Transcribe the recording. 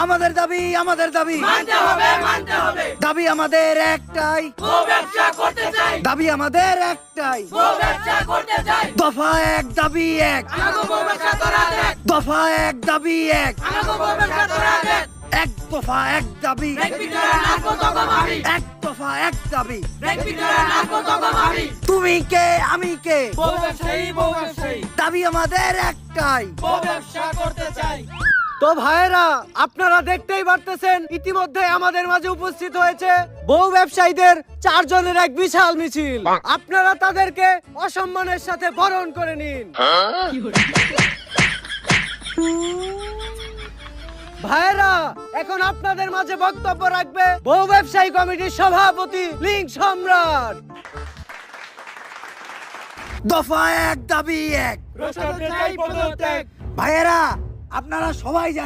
আমাদের দাবি মানতে হবে দাবি আমাদের একটাই, বউ ব্যবসা করতে চাই, দাবি আমাদের একটাই। বউ ব্যবসা করতে চাই। দফা এক দাবি এক, আমাকে বউ ব্যবসা তোরা দেখ, দফা এক দাবি এক, আমাকে বউ ব্যবসা তোরা দেখ। এক দফা এক দাবি, দেখবি তোরা নাচবো তখন আমি, এক দফা এক দাবি। দেখবি তোরা নাচবো তখন আমি। তুমি কে আমি কে, বউ ব্যবসায়ী, দাবি আমাদের একটাই। বউ ব্যবসা করতে চাই। তো ভাইয়েরা, আপনারা দেখতেই পারতেছেন ইতিমধ্যে আমাদের মাঝে উপস্থিত হয়েছে বউ ব্যবসায়ীদের 4 জনের এক বিশাল মিছিল। আপনারা তাদেরকে অসম্মানের সাথে বরণ করে নিন। ভাইয়েরা, এখন আপনাদের মাঝে বক্তব্য রাখবে বউ ব্যবসায়ী কমিটির সভাপতি লিঙ্ক সম্রাট। দফা এক দাবি এক। ভাইয়েরা, আপনারা সবাই জানেন